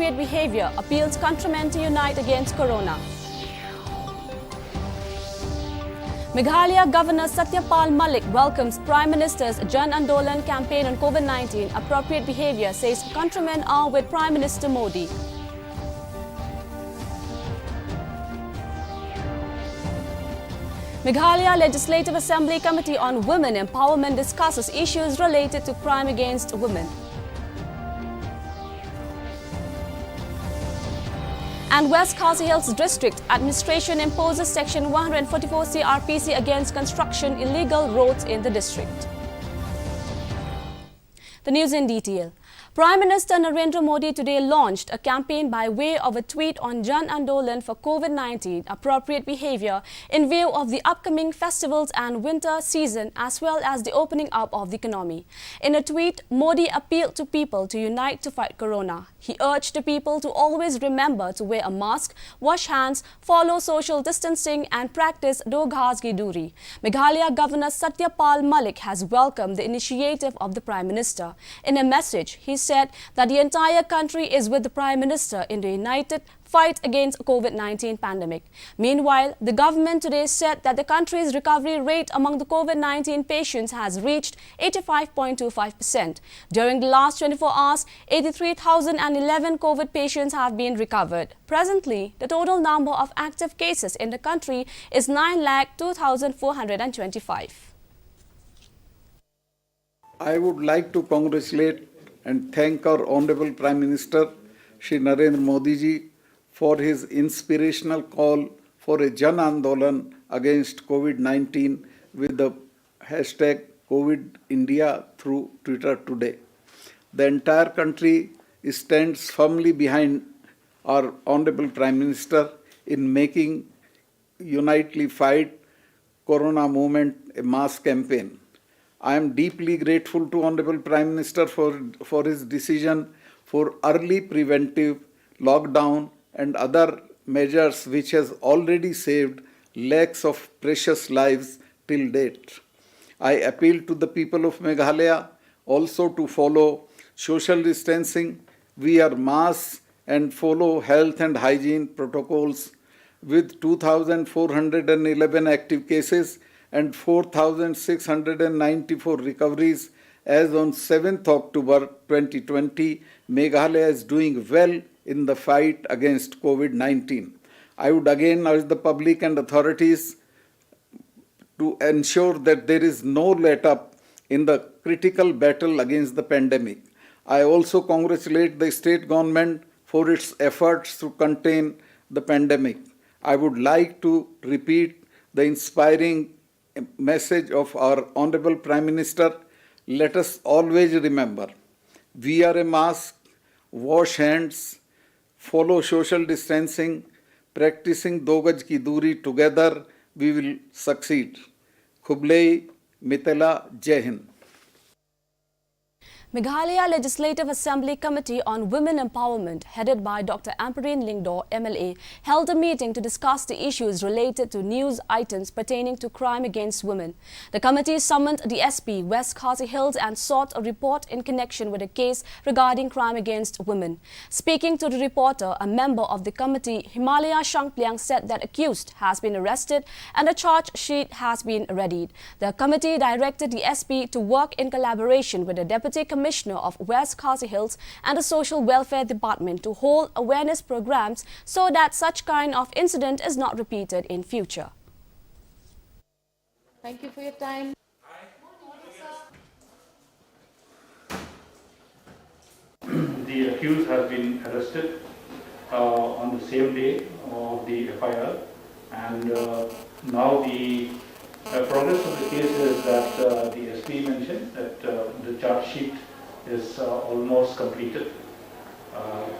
appropriate behavior, appeals countrymen to unite against corona. Meghalaya Governor Satyapal Malik welcomes Prime Minister's Jan Andolan campaign on COVID-19. Appropriate behavior, says countrymen are with Prime Minister Modi. Meghalaya Legislative Assembly Committee on Women Empowerment discusses issues related to crime against women. And West Khasi Hills District Administration imposes Section 144 CRPC against construction illegal roads in the district. The news in detail. Prime Minister Narendra Modi today launched a campaign by way of a tweet on Jan Andolan for COVID-19 appropriate behavior in view of the upcoming festivals and winter season as well as the opening up of the economy. In a tweet, Modi appealed to people to unite to fight corona. He urged the people to always remember to wear a mask, wash hands, follow social distancing and practice do ghas ki duri. Meghalaya Governor Satyapal Malik has welcomed the initiative of the Prime Minister. In a message, he said that the entire country is with the Prime Minister in the united fight against COVID-19 pandemic. Meanwhile, the government today said that the country's recovery rate among the COVID-19 patients has reached 85.25%. During the last 24 hours, 83,011 COVID patients have been recovered. Presently, the total number of active cases in the country is 9,02,425. I would like to congratulate and thank our Honorable Prime Minister, Shri Narendra Modi ji, for his inspirational call for a Jan Andolan against COVID-19 with the hashtag COVID India through Twitter today. The entire country stands firmly behind our Honorable Prime Minister in making unitely fight Corona movement a mass campaign. I am deeply grateful to Honorable Prime Minister for his decision for early preventive lockdown and other measures which has already saved lakhs of precious lives till date. I appeal to the people of Meghalaya also to follow social distancing, wear masks and follow health and hygiene protocols. With 2,411 active cases and 4,694 recoveries as on 7th October 2020, Meghalaya is doing well in the fight against COVID-19. I would again urge the public and authorities to ensure that there is no let-up in the critical battle against the pandemic. I also congratulate the state government for its efforts to contain the pandemic. I would like to repeat the inspiring message of our Honorable Prime Minister. Let us always remember, wear a mask, wash hands, follow social distancing, practicing do gaj ki duri, together we will succeed. Khublei, Mitala, Jai Hind. Meghalaya Legislative Assembly Committee on Women Empowerment, headed by Dr. Ampareen Lingdor, MLA, held a meeting to discuss the issues related to news items pertaining to crime against women. The committee summoned the SP, West Khasi Hills, and sought a report in connection with a case regarding crime against women. Speaking to the reporter, a member of the committee, Himalaya Shangpliang, said that accused has been arrested and a charge sheet has been readied. The committee directed the SP to work in collaboration with the Deputy Commissioner of West Khasi Hills and the Social Welfare Department to hold awareness programs so that such kind of incident is not repeated in future. Thank you for your time. The accused has been arrested on the same day of the FIR, and now the progress of the case is that the SP mentioned that the charge sheet is almost completed.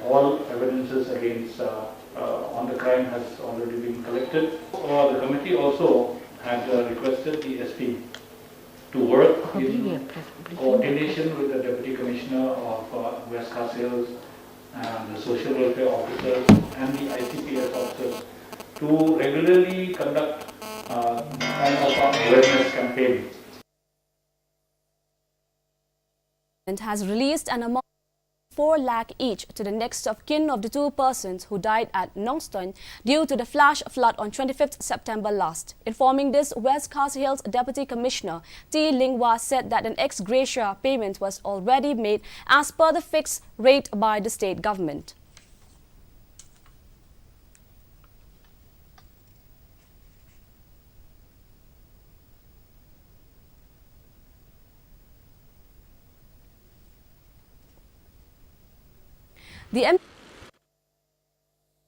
All evidences against on the crime has already been collected. The committee also had requested the SP to work in coordination with the Deputy Commissioner of West Khasi Hills and the Social Welfare Officers and the ICPS officers to regularly conduct kind of awareness campaign. Has released an amount of 4 lakh each to the next of kin of the 2 persons who died at Nong Stoin due to the flash flood on 25th September last. Informing this, West Khasi Hills Deputy Commissioner T. Lingwa said that an ex gratia payment was already made as per the fixed rate by the state government. The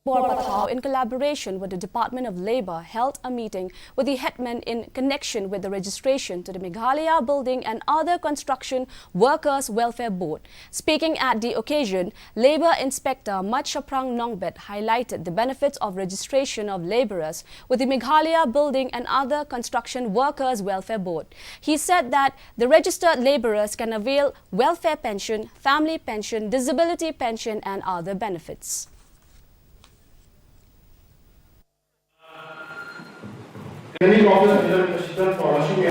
Patao, in collaboration with the Department of Labour, held a meeting with the headman in connection with the registration to the Meghalaya Building and Other Construction Workers Welfare Board. Speaking at the occasion, Labour Inspector Matchaprang Nongbet highlighted the benefits of registration of labourers with the Meghalaya Building and Other Construction Workers Welfare Board. He said that the registered labourers can avail welfare pension, family pension, disability pension and other benefits. Any office of policy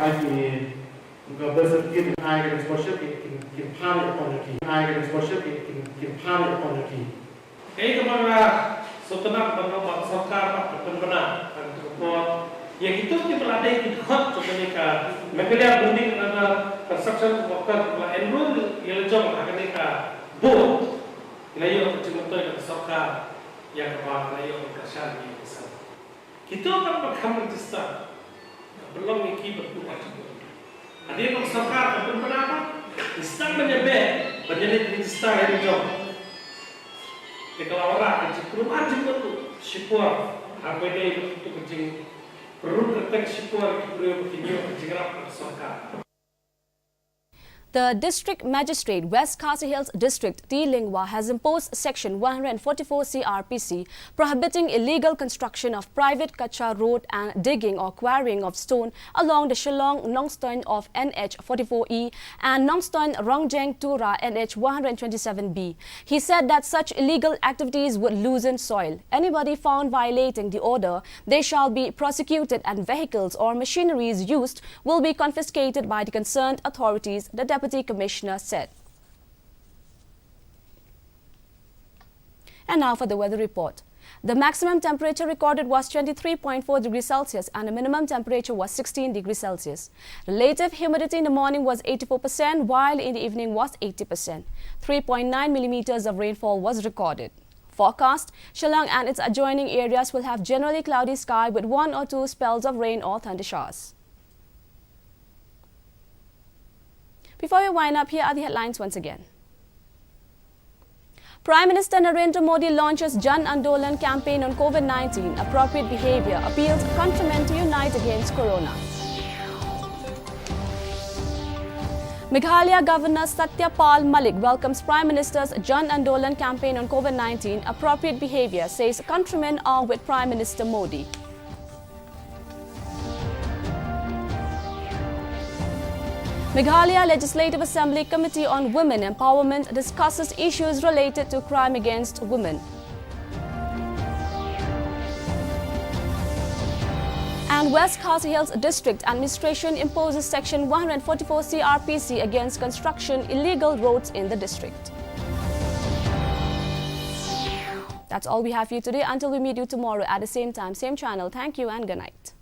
certificate in higher exposure in power economy, higher exposure in power economy. Kemana setelah menambah sarkar benar untuk yang itu kita ada yang ikut sebenarnya mereka building ada construction worker enroll yang jom mereka board ilayo cuma tu yang sarkar yang bawa ilayo kerjaan ini besar. Kita akan berkampung register belum iki berbuat juga. Ada yang sarkar benar Islam menyebut menjadi register yang jom. Kalau orang kecil rumah juga tu syukur apa dia itu kecil perlu ketek syukur perlu begini kecil kerap sarkar. The District Magistrate, West Khasi Hills District, T. Lingwa, has imposed Section 144 CRPC prohibiting illegal construction of private kacha road and digging or quarrying of stone along the Shillong Nongstoin of NH 44E and Nongstoin Rongjeng Tura NH 127B. He said that such illegal activities would loosen soil. Anybody found violating the order, they shall be prosecuted and vehicles or machineries used will be confiscated by the concerned authorities, the Deputy Commissioner said. And now for the weather report. The maximum temperature recorded was 23.4 degrees Celsius and the minimum temperature was 16 degrees Celsius. Relative humidity in the morning was 84%, while in the evening was 80%. 3.9 millimeters of rainfall was recorded. Forecast: Shillong and its adjoining areas will have generally cloudy sky with 1 or 2 spells of rain or thunder showers. Before we wind up, here are the headlines once again. Prime Minister Narendra Modi launches Jan Andolan campaign on COVID-19. Appropriate behavior appeals countrymen to unite against corona. Meghalaya Governor Satyapal Malik welcomes Prime Minister's Jan Andolan campaign on COVID-19. Appropriate behavior, says countrymen are with Prime Minister Modi. Meghalaya Legislative Assembly Committee on Women Empowerment discusses issues related to crime against women. And West Khasi Hills District Administration imposes Section 144 CRPC against construction illegal roads in the district. That's all we have for you today. Until we meet you tomorrow at the same time, same channel. Thank you and good night.